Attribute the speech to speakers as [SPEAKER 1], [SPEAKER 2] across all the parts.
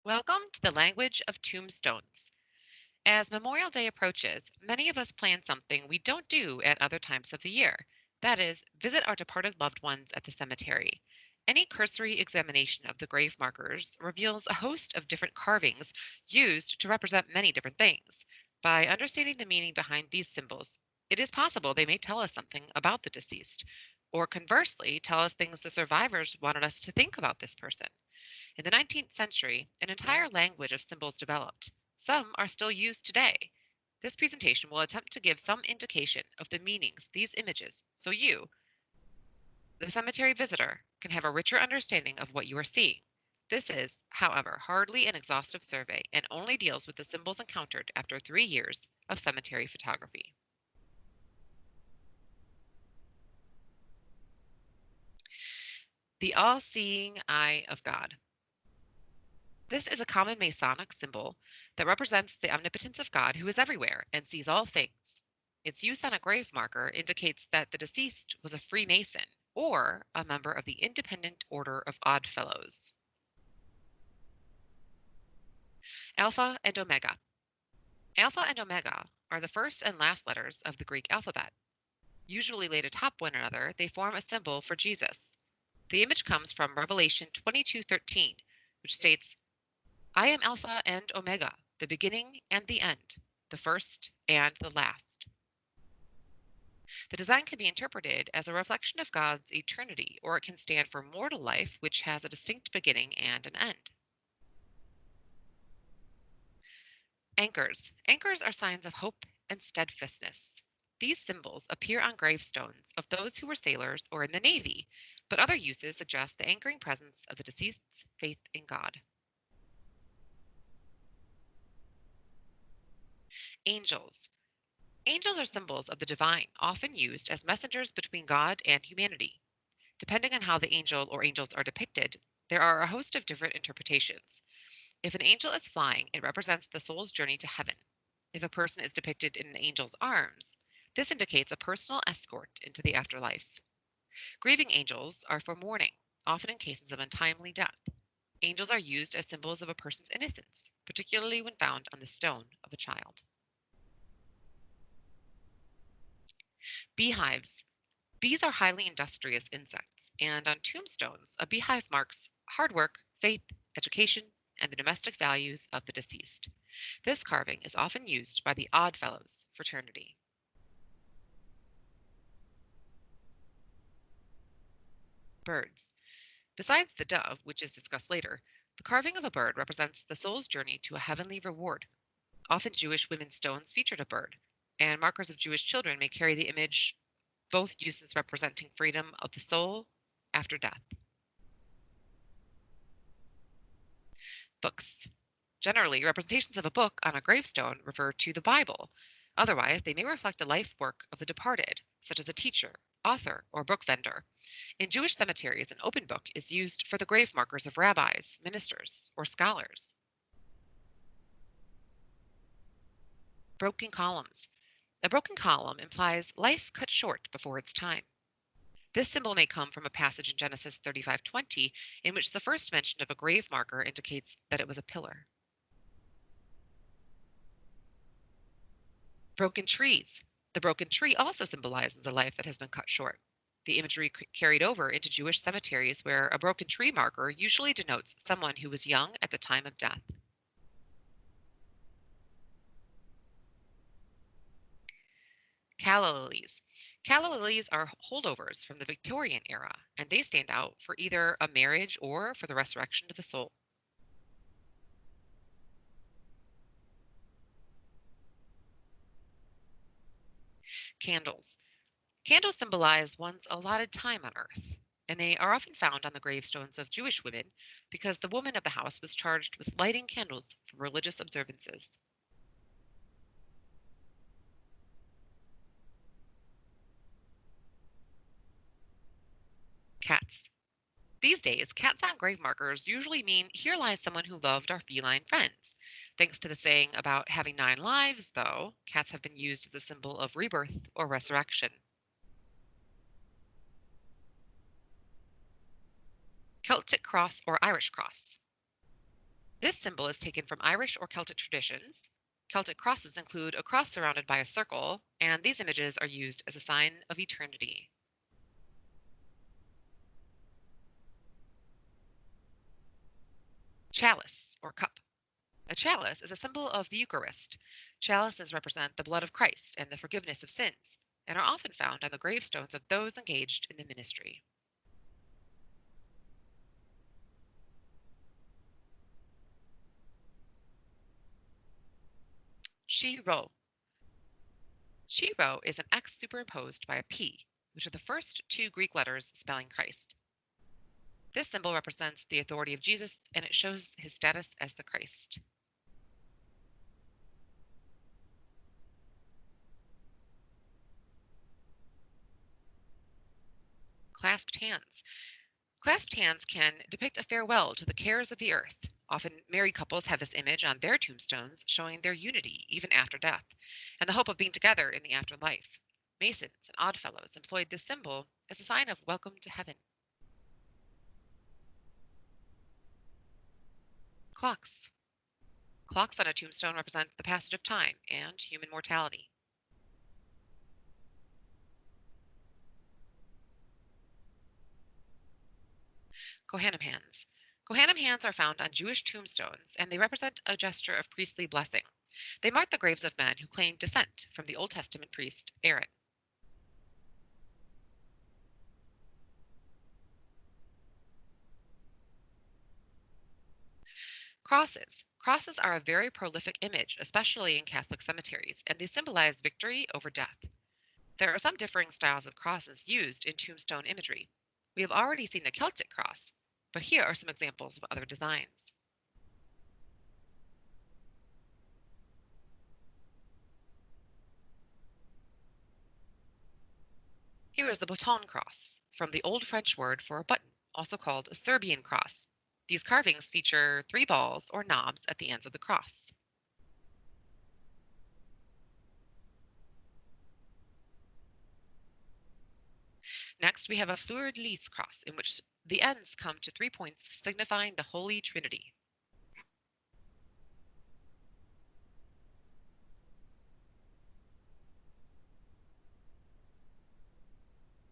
[SPEAKER 1] Welcome to the Language of Tombstones. As Memorial Day approaches, many of us plan something we don't do at other times of the year. That is, visit our departed loved ones at the cemetery. Any cursory examination of the grave markers reveals a host of different carvings used to represent many different things. By understanding the meaning behind these symbols, it is possible they may tell us something about the deceased, or conversely, tell us things the survivors wanted us to think about this person. In the 19th century, an entire language of symbols developed. Some are still used today. This presentation will attempt to give some indication of the meanings these images so you, the cemetery visitor, can have a richer understanding of what you are seeing. This is, however, hardly an exhaustive survey and only deals with the symbols encountered after 3 years of cemetery photography. The all-seeing eye of God. This is a common Masonic symbol that represents the omnipotence of God who is everywhere and sees all things. Its use on a grave marker indicates that the deceased was a Freemason or a member of the Independent Order of Oddfellows. Alpha and Omega. Alpha and Omega are the first and last letters of the Greek alphabet. Usually laid atop one another, they form a symbol for Jesus. The image comes from Revelation 22:13, which states, I am Alpha and Omega, the beginning and the end, the first and the last. The design can be interpreted as a reflection of God's eternity, or it can stand for mortal life, which has a distinct beginning and an end. Anchors. Anchors are signs of hope and steadfastness. These symbols appear on gravestones of those who were sailors or in the Navy, but other uses suggest the anchoring presence of the deceased's faith in God. Angels. Angels are symbols of the divine, often used as messengers between God and humanity. Depending on how the angel or angels are depicted, there are a host of different interpretations. If an angel is flying, it represents the soul's journey to heaven. If a person is depicted in an angel's arms, this indicates a personal escort into the afterlife. Grieving angels are for mourning, often in cases of untimely death. Angels are used as symbols of a person's innocence, particularly when found on the stone of a child. Beehives. Bees are highly industrious insects, and on tombstones, a beehive marks hard work, faith, education, and the domestic values of the deceased. This carving is often used by the Oddfellows fraternity. Birds. Besides the dove, which is discussed later, the carving of a bird represents the soul's journey to a heavenly reward. Often Jewish women's stones featured a bird, and markers of Jewish children may carry the image, both uses representing freedom of the soul after death. Books. Generally, representations of a book on a gravestone refer to the Bible. Otherwise, they may reflect the life work of the departed, such as a teacher, author, or book vendor. In Jewish cemeteries, an open book is used for the grave markers of rabbis, ministers, or scholars. Broken columns. A broken column implies life cut short before its time. This symbol may come from a passage in Genesis 35:20, in which the first mention of a grave marker indicates that it was a pillar. Broken trees. The broken tree also symbolizes a life that has been cut short. The imagery carried over into Jewish cemeteries, where a broken tree marker usually denotes someone who was young at the time of death. Calla lilies. Calla lilies are holdovers from the Victorian era, and they stand out for either a marriage or for the resurrection of the soul. Candles. Candles symbolize one's allotted time on earth, and they are often found on the gravestones of Jewish women because the woman of the house was charged with lighting candles for religious observances. Cats. These days, cats on grave markers usually mean here lies someone who loved our feline friends. Thanks to the saying about having 9 lives, though, cats have been used as a symbol of rebirth or resurrection. Celtic cross or Irish cross. This symbol is taken from Irish or Celtic traditions. Celtic crosses include a cross surrounded by a circle, and these images are used as a sign of eternity. Chalice or cup. A chalice is a symbol of the Eucharist. Chalices represent the blood of Christ and the forgiveness of sins, and are often found on the gravestones of those engaged in the ministry. Shiro. Shiro is an X superimposed by a P, which are the first two Greek letters spelling Christ. This symbol represents the authority of Jesus, and it shows his status as the Christ. Clasped hands. Clasped hands can depict a farewell to the cares of the earth. Often, married couples have this image on their tombstones, showing their unity even after death, and the hope of being together in the afterlife. Masons and Oddfellows employed this symbol as a sign of welcome to heaven. Clocks. Clocks on a tombstone represent the passage of time and human mortality. Cohanim Hands. Cohanim hands are found on Jewish tombstones, and they represent a gesture of priestly blessing. They mark the graves of men who claim descent from the Old Testament priest Aaron. Crosses. Crosses are a very prolific image, especially in Catholic cemeteries, and they symbolize victory over death. There are some differing styles of crosses used in tombstone imagery. We have already seen the Celtic cross, but here are some examples of other designs. Here is the bouton cross, from the Old French word for a button, also called a Serbian cross. These carvings feature three balls or knobs at the ends of the cross. Next, we have a Fleur de Lis cross, in which the ends come to 3 points, signifying the Holy Trinity.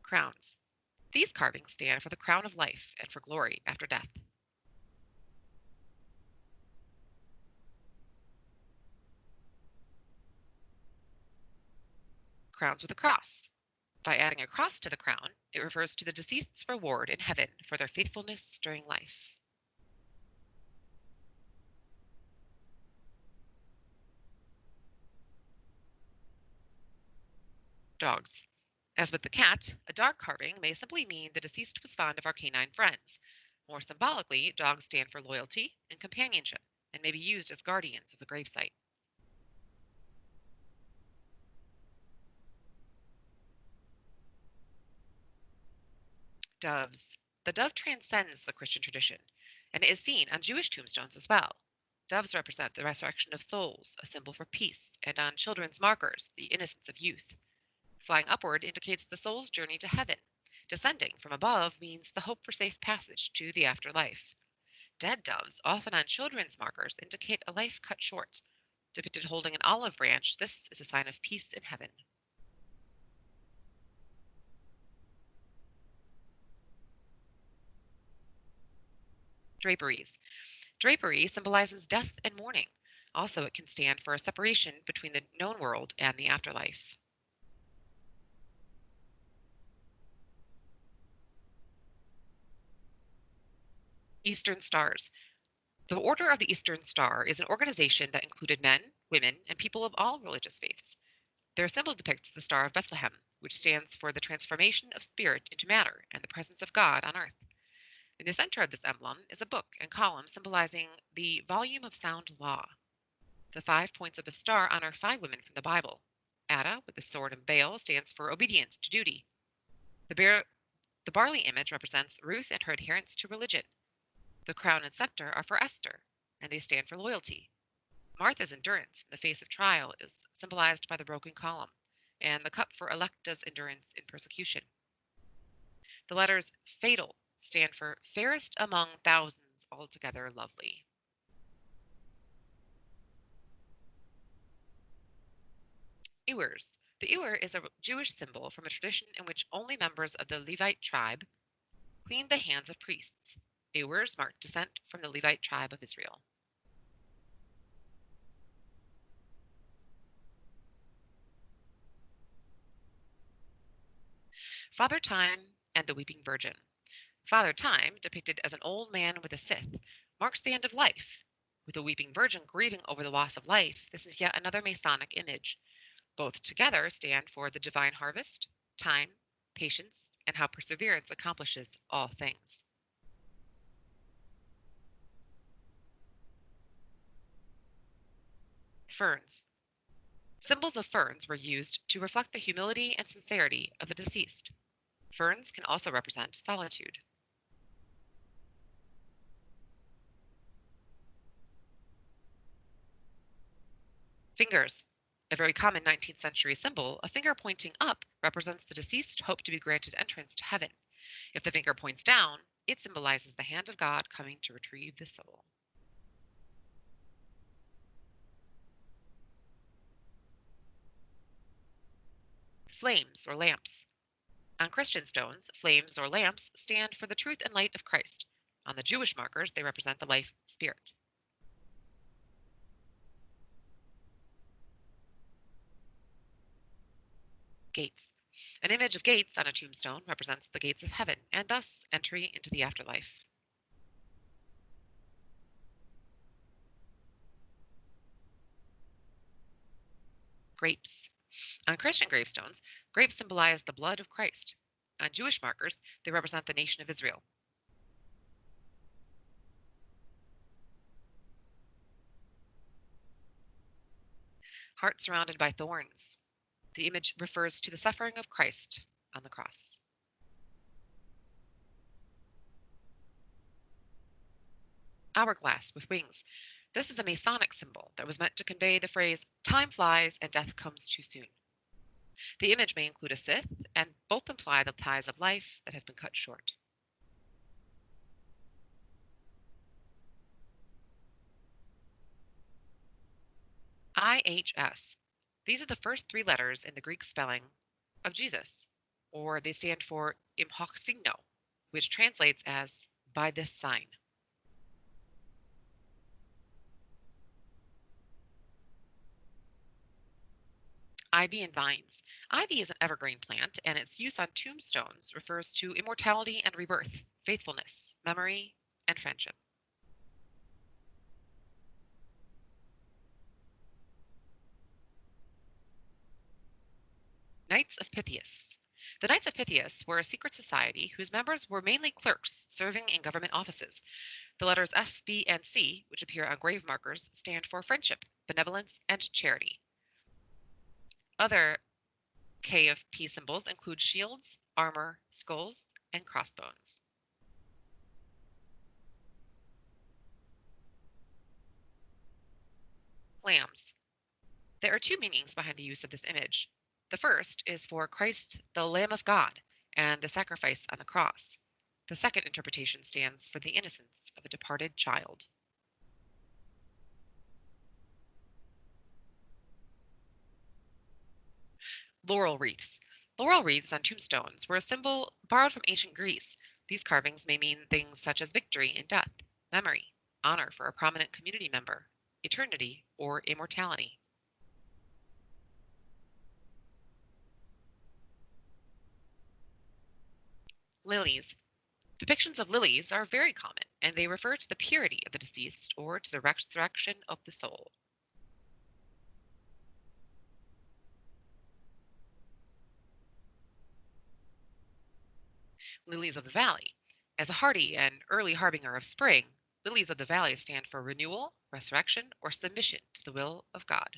[SPEAKER 1] Crowns. These carvings stand for the crown of life and for glory after death. Crowns with a cross. By adding a cross to the crown, it refers to the deceased's reward in heaven for their faithfulness during life. Dogs. As with the cat, a dog carving may simply mean the deceased was fond of our canine friends. More symbolically, dogs stand for loyalty and companionship and may be used as guardians of the gravesite. Doves. The dove transcends the Christian tradition and is seen on Jewish tombstones as well. Doves represent the resurrection of souls, a symbol for peace, and on children's markers, the innocence of youth. Flying upward indicates the soul's journey to heaven. Descending from above means the hope for safe passage to the afterlife. Dead doves, often on children's markers, indicate a life cut short. Depicted holding an olive branch, this is a sign of peace in heaven. Draperies. Drapery symbolizes death and mourning. Also, it can stand for a separation between the known world and the afterlife. Eastern Stars. The Order of the Eastern Star is an organization that included men, women, and people of all religious faiths. Their symbol depicts the Star of Bethlehem, which stands for the transformation of spirit into matter and the presence of God on earth. In the center of this emblem is a book and column symbolizing the volume of sound law. The 5 points of the star honor 5 women from the Bible. Ada, with the sword and veil, stands for obedience to duty. The barley image represents Ruth and her adherence to religion. The crown and scepter are for Esther, and they stand for loyalty. Martha's endurance in the face of trial is symbolized by the broken column, and the cup for Electa's endurance in persecution. The letters fatal stand for fairest among thousands, altogether lovely. Ewers. The ewer is a Jewish symbol from a tradition in which only members of the Levite tribe cleaned the hands of priests. Ewers marked descent from the Levite tribe of Israel. Father Time and the Weeping Virgin. Father Time, depicted as an old man with a scythe, marks the end of life. With a weeping virgin grieving over the loss of life, this is yet another Masonic image. Both together stand for the divine harvest, time, patience, and how perseverance accomplishes all things. Ferns. Symbols of ferns were used to reflect the humility and sincerity of the deceased. Ferns can also represent solitude. Fingers. A very common 19th century symbol, a finger pointing up represents the deceased hope to be granted entrance to heaven. If the finger points down, it symbolizes the hand of God coming to retrieve the soul. Flames or lamps. On Christian stones, flames or lamps stand for the truth and light of Christ. On the Jewish markers, they represent the life spirit. Gates. An image of gates on a tombstone represents the gates of heaven and thus entry into the afterlife. Grapes. On Christian gravestones, grapes symbolize the blood of Christ. On Jewish markers, they represent the nation of Israel. Heart surrounded by thorns. The image refers to the suffering of Christ on the cross. Hourglass with wings. This is a Masonic symbol that was meant to convey the phrase, time flies and death comes too soon. The image may include a scythe, and both imply the ties of life that have been cut short. IHS. These are the first three letters in the Greek spelling of Jesus, or they stand for imhoxigno, which translates as by this sign. Ivy and vines. Ivy is an evergreen plant, and its use on tombstones refers to immortality and rebirth, faithfulness, memory, and friendship. Knights of Pythias. The Knights of Pythias were a secret society whose members were mainly clerks serving in government offices. The letters F, B, and C, which appear on grave markers, stand for friendship, benevolence, and charity. Other K of P symbols include shields, armor, skulls, and crossbones. Lambs. There are two meanings behind the use of this image. The first is for Christ, the Lamb of God, and the sacrifice on the cross. The second interpretation stands for the innocence of a departed child. Laurel wreaths. Laurel wreaths on tombstones were a symbol borrowed from ancient Greece. These carvings may mean things such as victory in death, memory, honor for a prominent community member, eternity, or immortality. Lilies. Depictions of lilies are very common, and they refer to the purity of the deceased or to the resurrection of the soul. Lilies of the valley. As a hardy and early harbinger of spring, lilies of the valley stand for renewal, resurrection, or submission to the will of God.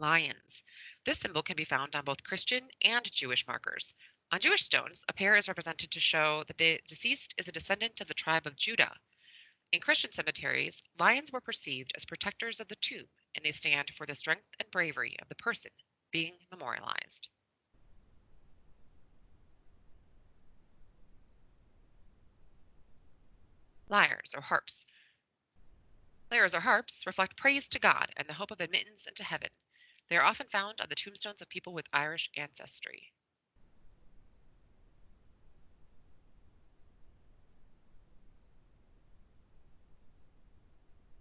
[SPEAKER 1] Lions. This symbol can be found on both Christian and Jewish markers. On Jewish stones, a pair is represented to show that the deceased is a descendant of the tribe of Judah. In Christian cemeteries, lions were perceived as protectors of the tomb, and they stand for the strength and bravery of the person being memorialized. Lyres or harps. Lyres or harps reflect praise to God and the hope of admittance into heaven. They are often found on the tombstones of people with Irish ancestry.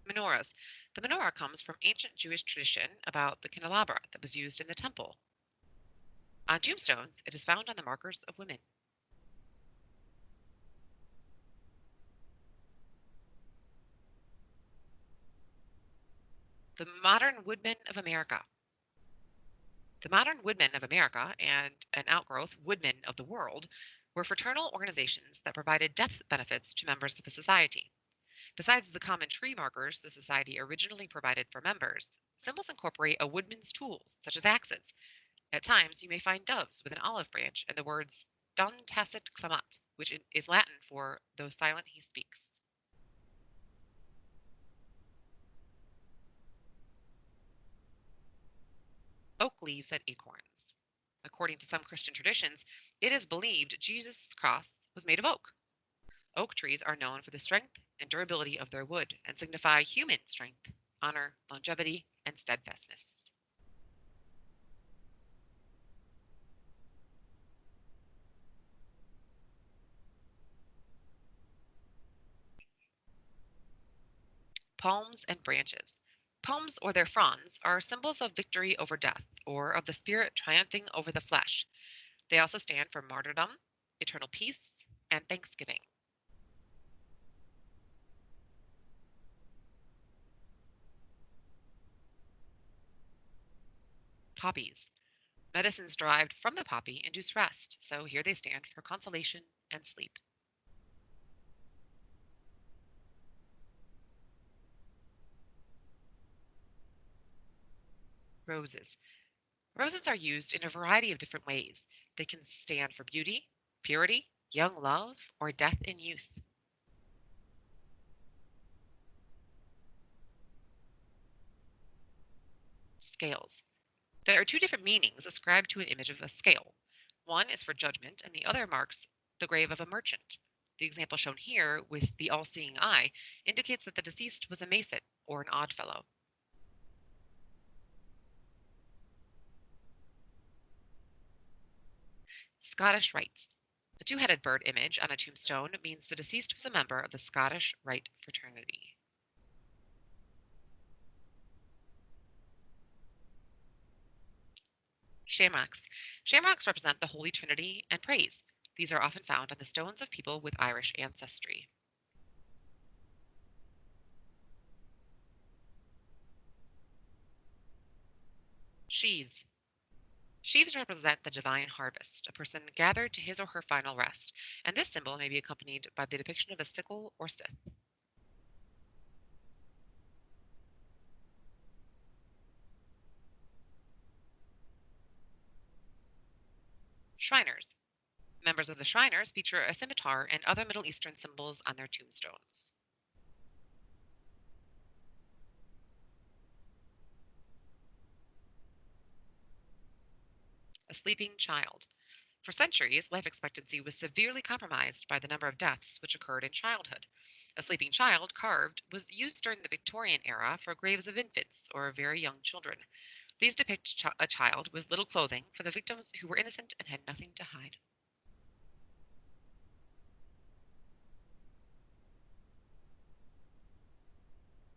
[SPEAKER 1] Menorahs. The menorah comes from ancient Jewish tradition about the candelabra that was used in the temple. On tombstones, it is found on the markers of women. The modern woodmen of America. The modern Woodmen of America and an outgrowth Woodmen of the world were fraternal organizations that provided death benefits to members of the society. Besides the common tree markers the society originally provided for members, symbols incorporate a woodman's tools, such as axes. At times, you may find doves with an olive branch and the words "Dum tacet clamat," which is Latin for "though silent he speaks." Oak leaves and acorns. According to some Christian traditions, it is believed Jesus' cross was made of oak. Oak trees are known for the strength and durability of their wood and signify human strength, honor, longevity, and steadfastness. Palms and branches. Palms or their fronds are symbols of victory over death or of the spirit triumphing over the flesh. They also stand for martyrdom, eternal peace, and thanksgiving. Poppies. Medicines derived from the poppy induce rest, so here they stand for consolation and sleep. Roses. Roses are used in a variety of different ways. They can stand for beauty, purity, young love, or death in youth. Scales. There are two different meanings ascribed to an image of a scale. One is for judgment, and the other marks the grave of a merchant. The example shown here with the all seeing eye indicates that the deceased was a mason or an odd fellow. Scottish Rites. A two headed bird image on a tombstone means the deceased was a member of the Scottish Rite fraternity. Shamrocks. Shamrocks represent the Holy Trinity and praise. These are often found on the stones of people with Irish ancestry. Sheaves. Sheaves represent the divine harvest, a person gathered to his or her final rest, and this symbol may be accompanied by the depiction of a sickle or scythe. Shriners. Members of the Shriners feature a scimitar and other Middle Eastern symbols on their tombstones. A sleeping child. For centuries, life expectancy was severely compromised by the number of deaths which occurred in childhood. A sleeping child carved was used during the Victorian era for graves of infants or very young children. These depict a child with little clothing for the victims who were innocent and had nothing to hide.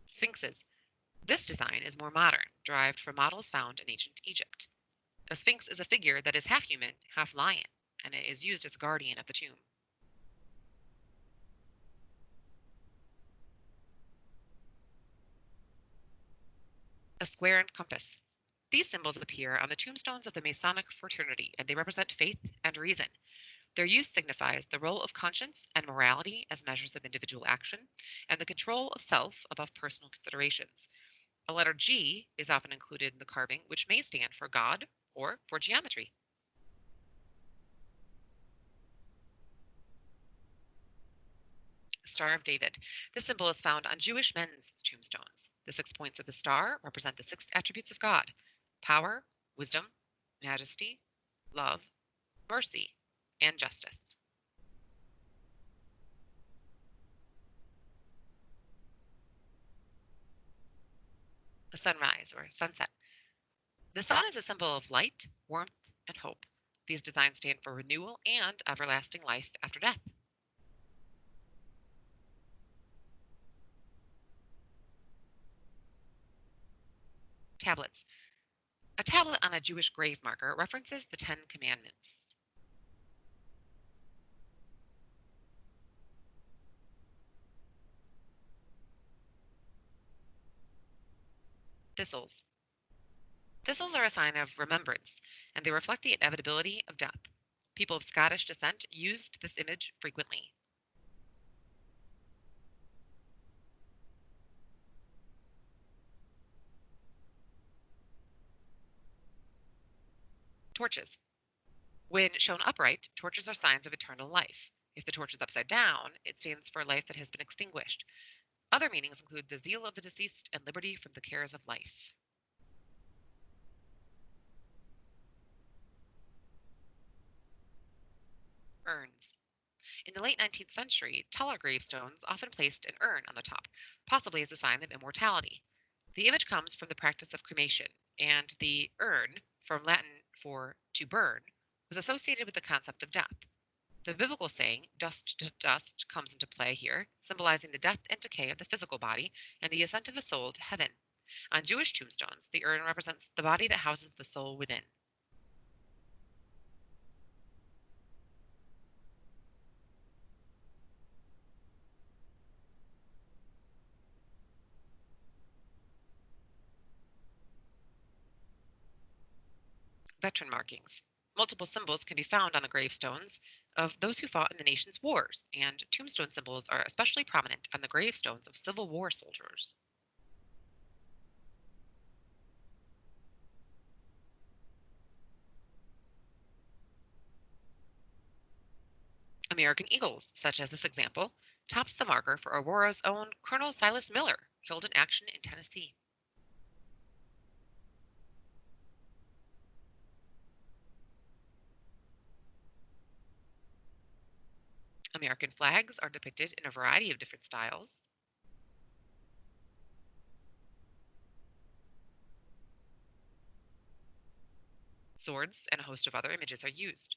[SPEAKER 1] Sphinxes. This design is more modern, derived from models found in ancient Egypt. A sphinx is a figure that is half human, half lion, and it is used as a guardian of the tomb. A square and compass. These symbols appear on the tombstones of the Masonic fraternity, and they represent faith and reason. Their use signifies the role of conscience and morality as measures of individual action, and the control of self above personal considerations. A letter G is often included in the carving, which may stand for God or for geometry. Star of David. This symbol is found on Jewish men's tombstones. The 6 points of the star represent the 6 attributes of God: power, wisdom, majesty, love, mercy, and justice. a sunrise, or sunset. The sun is a symbol of light, warmth, and hope. These designs stand for renewal and everlasting life after death. Tablets. A tablet on a Jewish grave marker references the Ten Commandments. Thistles. Thistles are a sign of remembrance, and they reflect the inevitability of death. People of Scottish descent used this image frequently. Torches. When shown upright, torches are signs of eternal life. If the torch is upside down, it stands for life that has been extinguished. Other meanings include the zeal of the deceased and liberty from the cares of life. Urns. In the late 19th century, taller gravestones often placed an urn on the top, possibly as a sign of immortality. The image comes from the practice of cremation, and the urn, from Latin for to burn, was associated with the concept of death. The biblical saying, dust to dust, comes into play here, symbolizing the death and decay of the physical body and the ascent of a soul to heaven. On Jewish tombstones, the urn represents the body that houses the soul within. Veteran markings. Multiple symbols can be found on the gravestones of those who fought in the nation's wars, and tombstone symbols are especially prominent on the gravestones of Civil War soldiers. American eagles, such as this example, tops the marker for Aurora's own Colonel Silas Miller, killed in action in Tennessee. American flags are depicted in a variety of different styles. Swords and a host of other images are used.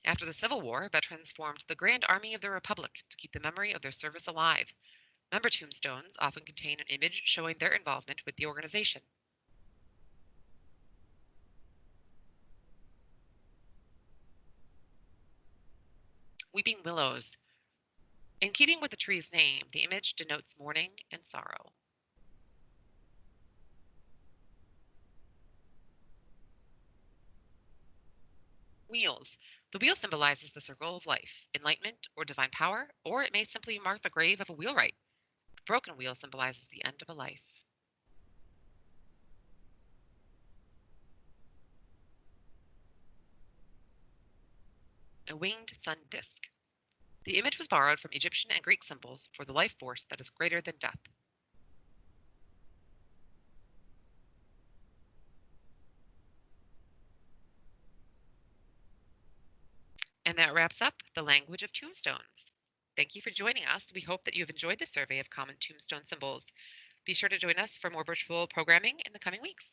[SPEAKER 1] After the Civil War, veterans formed the Grand Army of the Republic to keep the memory of their service alive. Member tombstones often contain an image showing their involvement with the organization. Weeping willows. In keeping with the tree's name, the image denotes mourning and sorrow. Wheels. The wheel symbolizes the circle of life, enlightenment, or divine power, or it may simply mark the grave of a wheelwright. The broken wheel symbolizes the end of a life. A winged sun disk. The image was borrowed from Egyptian and Greek symbols for the life force that is greater than death. And that wraps up the language of tombstones. Thank you for joining us. We hope that you have enjoyed this survey of common tombstone symbols. Be sure to join us for more virtual programming in the coming weeks.